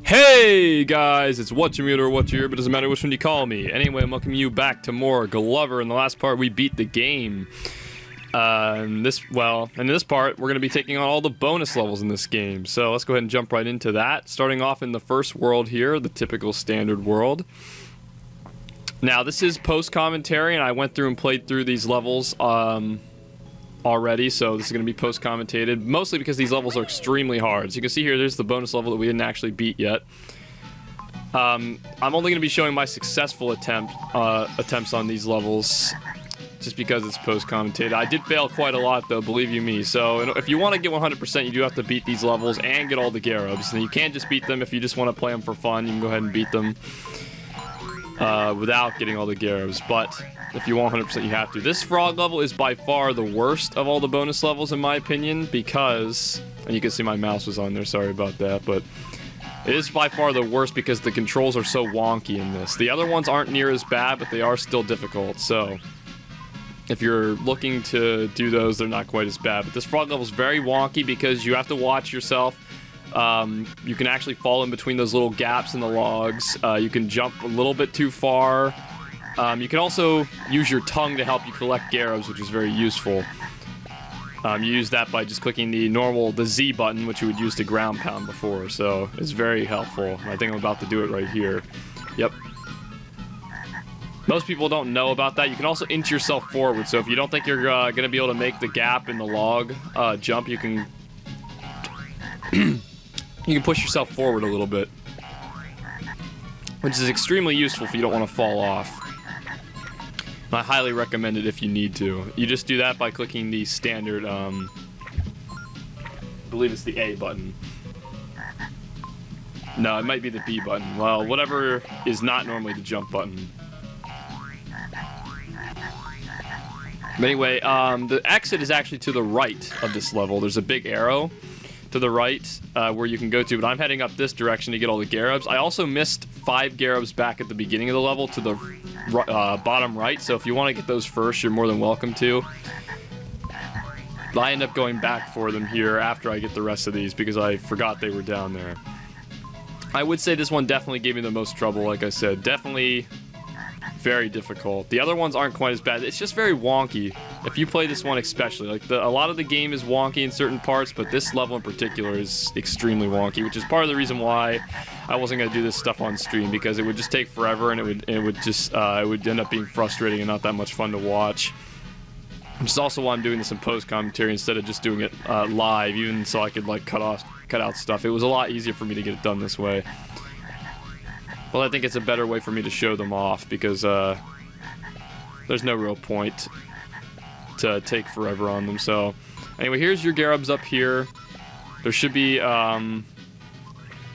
Hey guys, it's Whatjamagiveit or Whatjamagiveit, but it doesn't matter which one you call me. Anyway, I'm welcoming you back to more Glover. In the last part, we beat the game. In this part, we're going to be taking on all the bonus levels in this game. So let's go ahead and jump right into that. Starting off in the first world here, the typical standard world. Now, this is post-commentary, and I went through and played through these levels already, so this is going to be post-commentated, mostly because these levels are extremely hard. So you can see here, there's the bonus level that we didn't actually beat yet. I'm only going to be showing my successful attempts on these levels, just because it's post-commentated. I did fail quite a lot, though, believe you me. So if you want to get 100%, you do have to beat these levels and get all the Garubs. And you can't just beat them if you just want to play them for fun. You can go ahead and beat them without getting all the Garubs, but if you want 100%, you have to. This frog level is by far the worst of all the bonus levels, in my opinion, because, and you can see my mouse was on there, sorry about that, but it is by far the worst because the controls are so wonky in this. The other ones aren't near as bad, but they are still difficult, so if you're looking to do those, they're not quite as bad. But this frog level is very wonky because you have to watch yourself. You can actually fall in between those little gaps in the logs. You can jump a little bit too far. You can also use your tongue to help you collect Garubs, which is very useful. You use that by just clicking the Z button, which you would use to ground pound before, so it's very helpful. I think I'm about to do it right here. Yep. Most people don't know about that. You can also inch yourself forward, so if you don't think you're going to be able to make the gap in the log jump, you can you can push yourself forward a little bit, which is extremely useful if you don't want to fall off. I highly recommend it if you need to. You just do that by clicking the standard, I believe it's the A button. No, it might be the B button. Well, whatever is not normally the jump button. But anyway, the exit is actually to the right of this level. There's a big arrow to the right where you can go to, but I'm heading up this direction to get all the Garubs. I also missed 5 Garubs back at the beginning of the level to the bottom right, so if you want to get those first, you're more than welcome to. I end up going back for them here after I get the rest of these because I forgot they were down there. I would say this one definitely gave me the most trouble, like I said. Definitely very difficult. The other ones aren't quite as bad. It's just very wonky. If you play this one especially, like a lot of the game is wonky in certain parts, but this level in particular is extremely wonky, which is part of the reason why I wasn't going to do this stuff on stream, because it would just take forever and it would end up being frustrating and not that much fun to watch. Which is also why I'm doing this in post-commentary instead of just doing it live, even so I could like cut out stuff. It was a lot easier for me to get it done this way. Well, I think it's a better way for me to show them off because there's no real point to take forever on them. So anyway, here's your Garubs up here. There should be the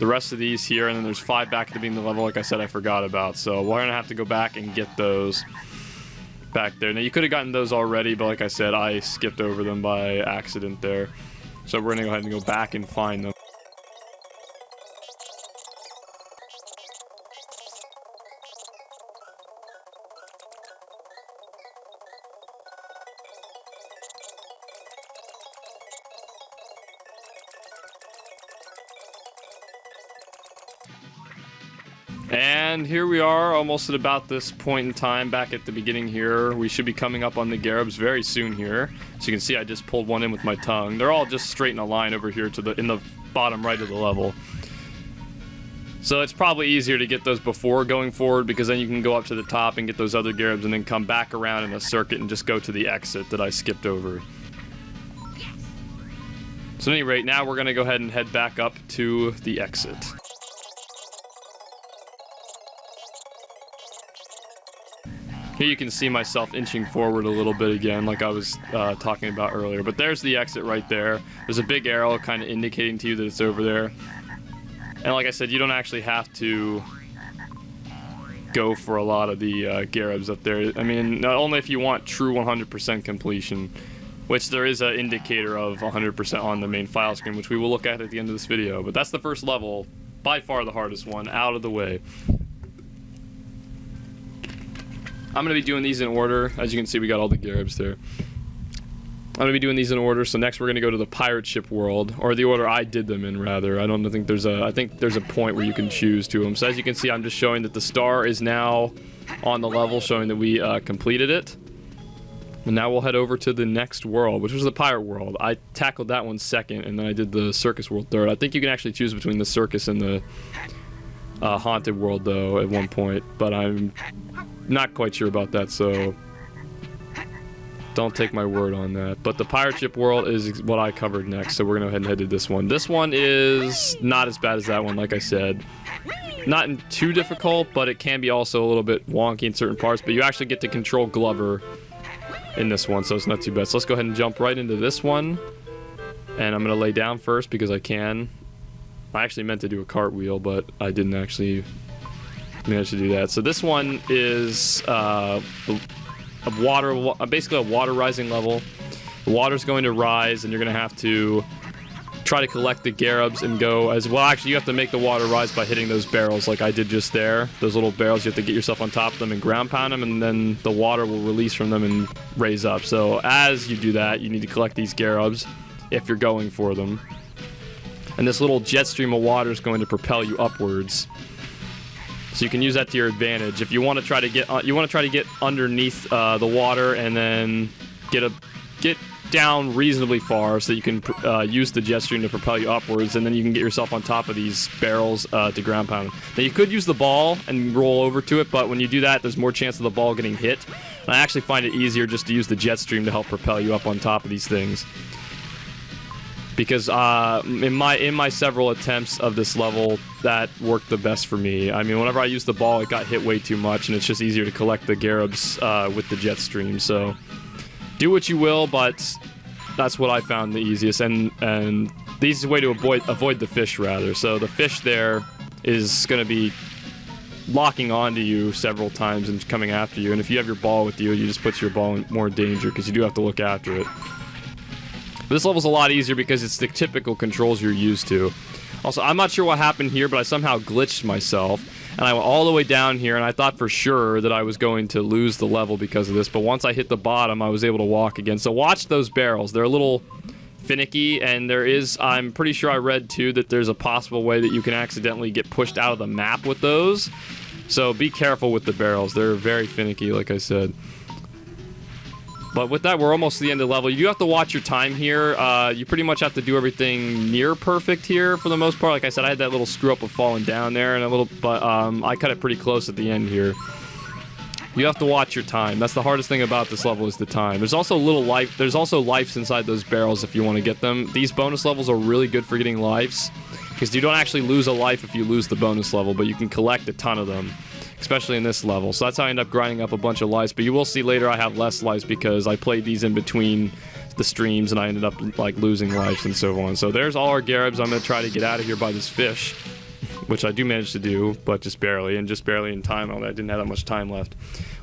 rest of these here, and then there's 5 back at the beginning of the level, like I said, I forgot about. So we're going to have to go back and get those back there. Now, you could have gotten those already, but like I said, I skipped over them by accident there. So we're going to go ahead and go back and find them. And here we are, almost at about this point in time, back at the beginning here. We should be coming up on the Garubs very soon here. So you can see I just pulled one in with my tongue. They're all just straight in a line over here in the bottom right of the level. So it's probably easier to get those before going forward, because then you can go up to the top and get those other Garubs and then come back around in a circuit and just go to the exit that I skipped over. So at any rate, now we're going to go ahead and head back up to the exit. Here you can see myself inching forward a little bit again, like I was talking about earlier. But there's the exit right there. There's a big arrow kind of indicating to you that it's over there. And like I said, you don't actually have to go for a lot of the Garubs up there. I mean, not only if you want true 100% completion, which there is an indicator of 100% on the main file screen, which we will look at the end of this video. But that's the first level, by far the hardest one, out of the way. I'm going to be doing these in order. As you can see, we got all the Garubs there. I'm going to be doing these in order. So next we're going to go to the pirate ship world, or the order I did them in, rather. I don't think there's a point where you can choose to them. So as you can see, I'm just showing that the star is now on the level, showing that we completed it. And now we'll head over to the next world, which was the pirate world. I tackled that one second, and then I did the circus world third. I think you can actually choose between the circus and the haunted world, though, at one point. But I'm not quite sure about that, so don't take my word on that. But the pirate ship world is what I covered next, so we're going to go ahead and head to this one. This one is not as bad as that one, like I said. Not too difficult, but it can be also a little bit wonky in certain parts. But you actually get to control Glover in this one, so it's not too bad. So let's go ahead and jump right into this one. And I'm going to lay down first because I can. I actually meant to do a cartwheel, but I didn't actually manage to do that. So this one is basically a water rising level. The water's going to rise, and you're going to have to try to collect the Garubs and go as well. Actually, you have to make the water rise by hitting those barrels like I did just there. Those little barrels, you have to get yourself on top of them and ground pound them, and then the water will release from them and raise up. So as you do that, you need to collect these Garubs if you're going for them. And this little jet stream of water is going to propel you upwards. So you can use that to your advantage. If you want to try to get underneath the water and then get down reasonably far, so you can use the jet stream to propel you upwards, and then you can get yourself on top of these barrels to ground pound them. Now you could use the ball and roll over to it, but when you do that, there's more chance of the ball getting hit. And I actually find it easier just to use the jet stream to help propel you up on top of these things. Because in my several attempts of this level, that worked the best for me. I mean, whenever I used the ball, it got hit way too much, and it's just easier to collect the Garubs with the jet stream. So do what you will, but that's what I found the easiest. And the easiest way to avoid the fish, rather. So the fish there is going to be locking onto you several times and coming after you. And if you have your ball with you, you just put your ball in more danger because you do have to look after it. But this level's a lot easier because it's the typical controls you're used to. Also, I'm not sure what happened here, but I somehow glitched myself. And I went all the way down here, and I thought for sure that I was going to lose the level because of this. But once I hit the bottom, I was able to walk again. So watch those barrels. They're a little finicky, and I'm pretty sure I read, too, that there's a possible way that you can accidentally get pushed out of the map with those. So be careful with the barrels. They're very finicky, like I said. But with that, we're almost to the end of the level. You do have to watch your time here. You pretty much have to do everything near perfect here for the most part. Like I said, I had that little screw up of falling down there, but I cut it pretty close at the end here. You have to watch your time. That's the hardest thing about this level, is the time. There's also life. There's also lives inside those barrels if you want to get them. These bonus levels are really good for getting lives, because you don't actually lose a life if you lose the bonus level, but you can collect a ton of them, especially in this level. So that's how I end up grinding up a bunch of lives. But you will see later I have less lives because I played these in between the streams and I ended up like losing lives and so on. So there's all our Garubs. I'm going to try to get out of here by this fish, which I do manage to do, but just barely in time. I didn't have that much time left.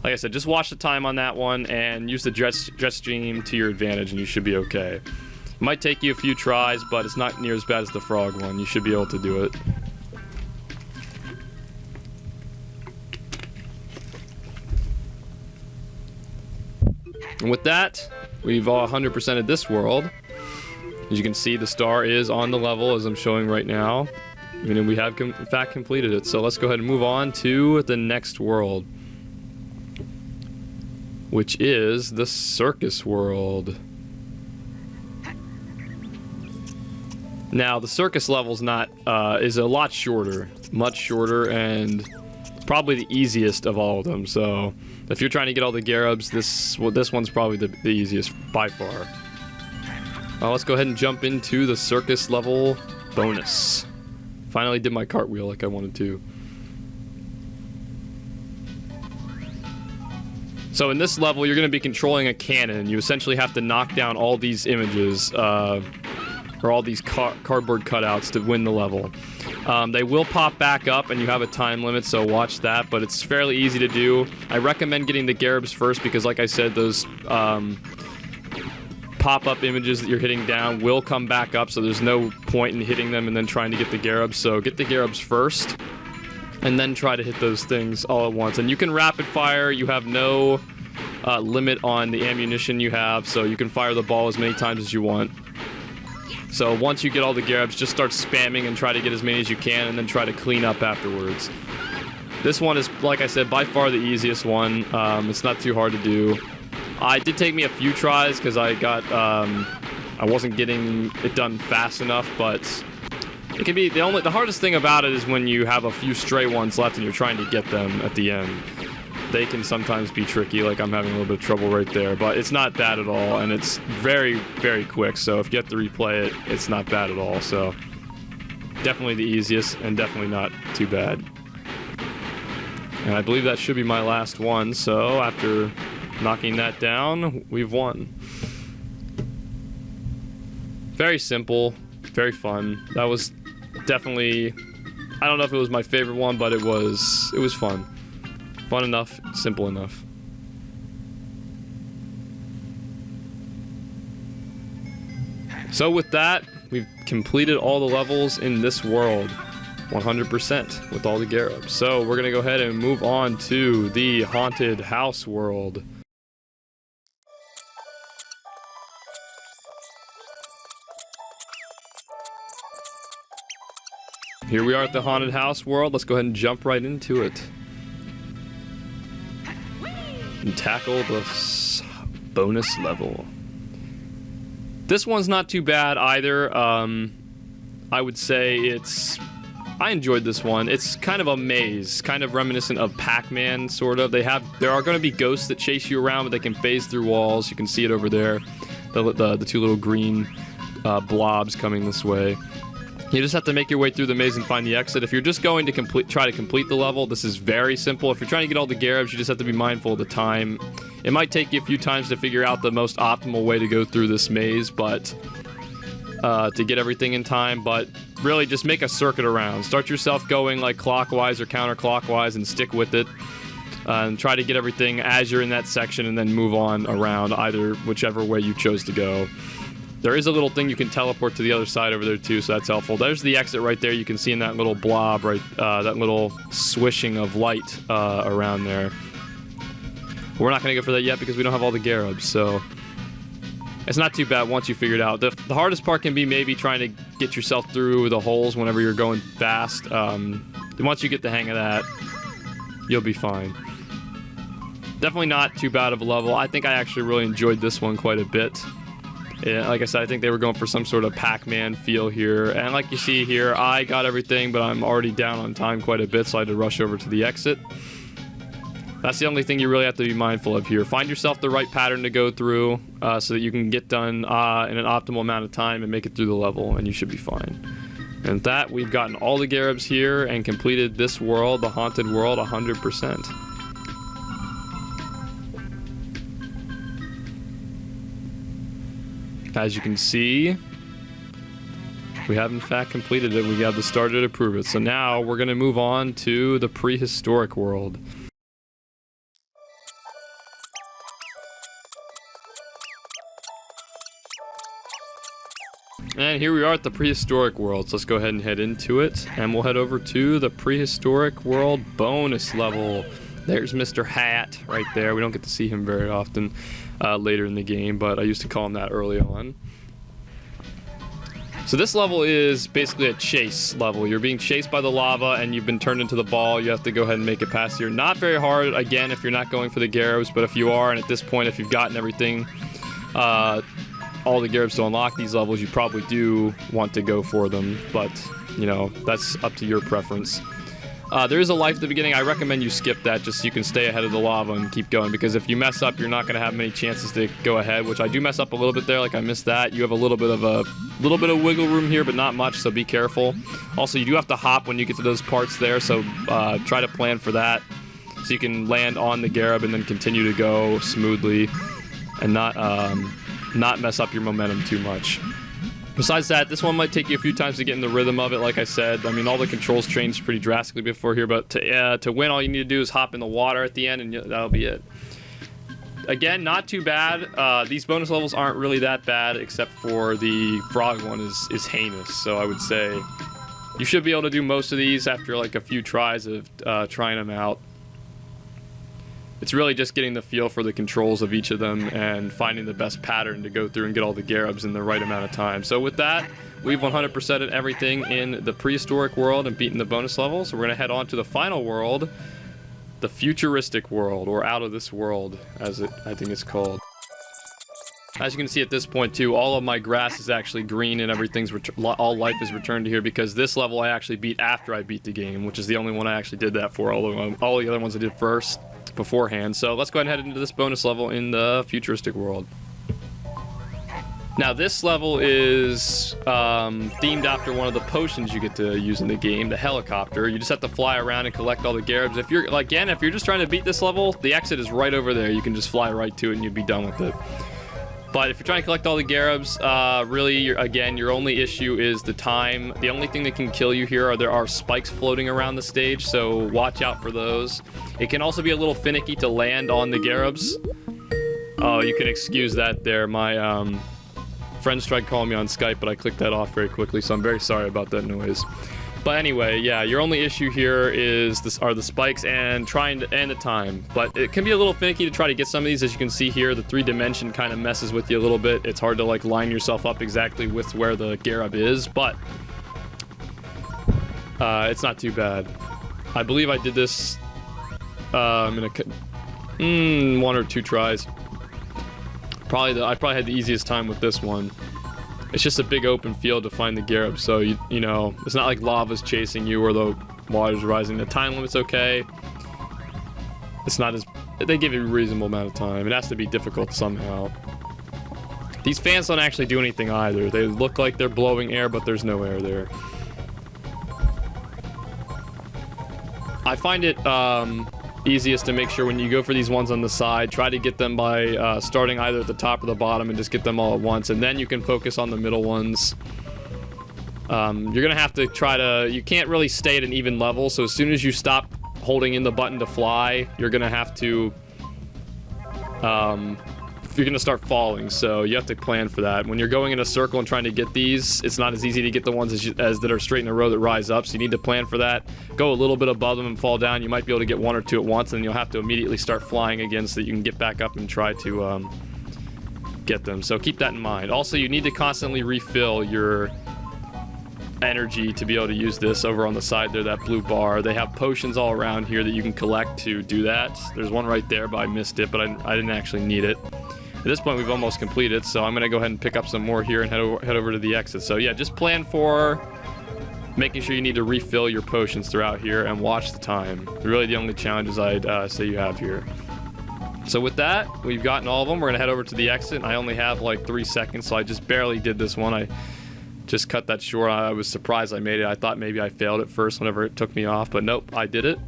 Like I said, just watch the time on that one and use the jet stream to your advantage and you should be okay. It might take you a few tries, but it's not near as bad as the frog one. You should be able to do it. And with that, we've all 100%ed this world. As you can see, the star is on the level as I'm showing right now. And we have, in fact, completed it. So let's go ahead and move on to the next world, which is the Circus World. Now, the Circus level's is a lot shorter, much shorter, and probably the easiest of all of them. So if you're trying to get all the Garubs, this one's probably the easiest by far. Let's go ahead and jump into the Circus level bonus. Finally did my cartwheel like I wanted to. So in this level, you're going to be controlling a cannon. You essentially have to knock down all these images, or all these cardboard cutouts to win the level. They will pop back up, and you have a time limit, so watch that, but it's fairly easy to do. I recommend getting the Garubs first because, like I said, those pop-up images that you're hitting down will come back up, so there's no point in hitting them and then trying to get the Garubs. So get the Garubs first, and then try to hit those things all at once. And you can rapid fire. You have no limit on the ammunition you have, so you can fire the ball as many times as you want. So once you get all the Garabs, just start spamming and try to get as many as you can, and then try to clean up afterwards. This one is, like I said, by far the easiest one. It's not too hard to do. It did take me a few tries because I wasn't getting it done fast enough, but it can be the hardest thing about it is when you have a few stray ones left and you're trying to get them at the end. They can sometimes be tricky, like I'm having a little bit of trouble right there, but it's not bad at all, and it's very, very quick, so if you have to replay it, it's not bad at all, so definitely the easiest, and definitely not too bad. And I believe that should be my last one, so after knocking that down, we've won. Very simple, very fun. That was definitely, I don't know if it was my favorite one, but it was fun. Fun enough, simple enough. So with that, we've completed all the levels in this world 100% with all the Garabs. So we're gonna go ahead and move on to the haunted house world. Here we are at the haunted house world. Let's go ahead and jump right into it. And tackle the bonus level. This one's not too bad either. I would say I enjoyed this one. It's kind of a maze, kind of reminiscent of Pac-Man, sort of. There are going to be ghosts that chase you around, but they can phase through walls. You can see it over there. The two little green blobs coming this way. You just have to make your way through the maze and find the exit. If you're just going to try to complete the level, this is very simple. If you're trying to get all the Garabs, you just have to be mindful of the time. It might take you a few times to figure out the most optimal way to go through this maze, but to get everything in time, but really just make a circuit around. Start yourself going like clockwise or counterclockwise and stick with it. And try to get everything as you're in that section and then move on around either whichever way you chose to go. There is a little thing you can teleport to the other side over there too, so that's helpful. There's the exit right there. You can see in that little blob, right, that little swishing of light around there. We're not going to go for that yet because we don't have all the Garabs, so it's not too bad once you figure it out. The hardest part can be maybe trying to get yourself through the holes whenever you're going fast. Once you get the hang of that, you'll be fine. Definitely not too bad of a level. I think I actually really enjoyed this one quite a bit. Yeah, like I said, I think they were going for some sort of Pac-Man feel here. And like you see here, I got everything, but I'm already down on time quite a bit, so I had to rush over to the exit. That's the only thing you really have to be mindful of here. Find yourself the right pattern to go through so that you can get done in an optimal amount of time and make it through the level, and you should be fine. And with that, we've gotten all the Garabs here and completed this world, the haunted world, 100%. As you can see, we have in fact completed it. We have the starter to prove it. So now we're going to move on to the Prehistoric World. And here we are at the Prehistoric World. So let's go ahead and head into it. And we'll head over to the Prehistoric World bonus level. There's Mr. Hat right there. We don't get to see him very often later in the game, but I used to call him that early on. So this level is basically a chase level. You're being chased by the lava and you've been turned into the ball. You have to go ahead and make it past here. Not very hard, again, if you're not going for the Garabs, but if you are, and at this point, if you've gotten everything, all the Garabs to unlock these levels, you probably do want to go for them, but, you know, that's up to your preference. There is a life at the beginning. I recommend you skip that just so you can stay ahead of the lava and keep going, because if you mess up, you're not going to have many chances to go ahead, which I do mess up a little bit there, like I missed that. You have a little bit of wiggle room here, but not much, so be careful. Also, you do have to hop when you get to those parts there, so try to plan for that so you can land on the Garab and then continue to go smoothly and not mess up your momentum too much. Besides that, this one might take you a few times to get in the rhythm of it, like I said. I mean, all the controls changed pretty drastically before here, but to win, all you need to do is hop in the water at the end, and that'll be it. Again, not too bad. These bonus levels aren't really that bad, except for the frog one is heinous, so I would say you should be able to do most of these after like a few tries of trying them out. It's really just getting the feel for the controls of each of them and finding the best pattern to go through and get all the Garubs in the right amount of time. So with that, we've 100%ed everything in the Prehistoric World and beaten the bonus level. So we're going to head on to the final world, the Futuristic World, or Out of This World, as I think it's called. As you can see at this point too, all of my grass is actually green and everything's all life is returned to here, because this level I actually beat after I beat the game, which is the only one I actually did that for. All the other ones I did first, beforehand. So let's go ahead and head into this bonus level in the Futuristic World. Now this level is themed after one of the potions you get to use in the game, the helicopter. You just have to fly around and collect all the Garubs. If you're just trying to beat this level, the exit is right over there. You can just fly right to it and you'll be done with it. But if you're trying to collect all the Garubs, really, your only issue is the time. The only thing that can kill you here there are spikes floating around the stage, so watch out for those. It can also be a little finicky to land on the Garubs. Oh, you can excuse that there. My friends tried calling me on Skype, but I clicked that off very quickly, so I'm very sorry about that noise. But anyway, yeah, your only issue here are the spikes and the time. But it can be a little finicky to try to get some of these. As you can see here, the 3-dimension kind of messes with you a little bit. It's hard to like line yourself up exactly with where the Garub is, but it's not too bad. I believe I did this in 1 or 2 tries. I probably had the easiest time with this one. It's just a big open field to find the Garub, so you know, it's not like lava's chasing you or the water's rising. The time limit's okay. It's not as... They give you a reasonable amount of time. It has to be difficult somehow. These fans don't actually do anything either. They look like they're blowing air, but there's no air there. I find it easiest to make sure when you go for these ones on the side, try to get them by starting either at the top or the bottom and just get them all at once, and then you can focus on the middle ones. You're gonna have to you can't really stay at an even level, so as soon as you stop holding in the button to fly, you're gonna have to you're gonna start falling, so you have to plan for that. When you're going in a circle and trying to get these, it's not as easy to get the ones as that are straight in a row that rise up, so you need to plan for that. Go a little bit above them and fall down. You might be able to get 1 or 2 at once, and then you'll have to immediately start flying again so that you can get back up and try to get them. So keep that in mind. Also, you need to constantly refill your energy to be able to use this. Over on the side there, that blue bar, they have potions all around here that you can collect to do that. There's one right there, but I missed it, but I didn't actually need it. At this point, we've almost completed, so I'm going to go ahead and pick up some more here and head over to the exit. So yeah, just plan for making sure you need to refill your potions throughout here and watch the time. Really the only challenges I'd say you have here. So with that, we've gotten all of them. We're going to head over to the exit, and I only have like 3 seconds, so I just barely did this one. I just cut that short. I was surprised I made it. I thought maybe I failed at first whenever it took me off, but nope, I did it.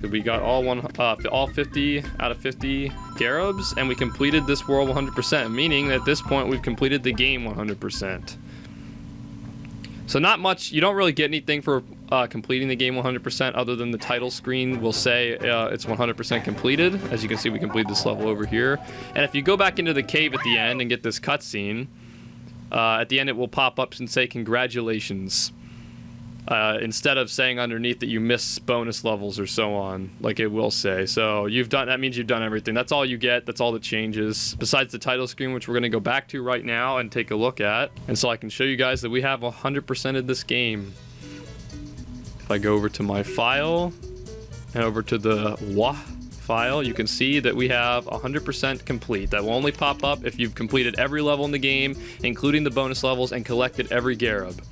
We got all 50 out of 50 Garubs, and we completed this world 100%, meaning that at this point we've completed the game 100%. So not much, you don't really get anything for completing the game 100% other than the title screen will say it's 100% completed. As you can see, we completed this level over here. And if you go back into the cave at the end and get this cutscene, at the end it will pop up and say congratulations. Instead of saying underneath that you missed bonus levels or so on, like it will say. So that means you've done everything. That's all you get. That's all that changes. Besides the title screen, which we're going to go back to right now and take a look at. And so I can show you guys that we have 100%ed this game. If I go over to my file and over to the WA file, you can see that we have 100% complete. That will only pop up if you've completed every level in the game, including the bonus levels, and collected every Garub,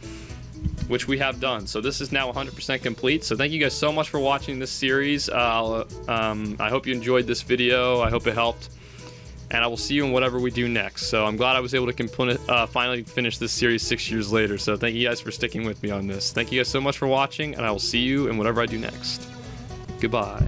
which we have done. So this is now 100% complete. So thank you guys so much for watching this series. I hope you enjoyed this video. I hope it helped. And I will see you in whatever we do next. So I'm glad I was able to finally finish this series 6 years later. So thank you guys for sticking with me on this. Thank you guys so much for watching, and I will see you in whatever I do next. Goodbye.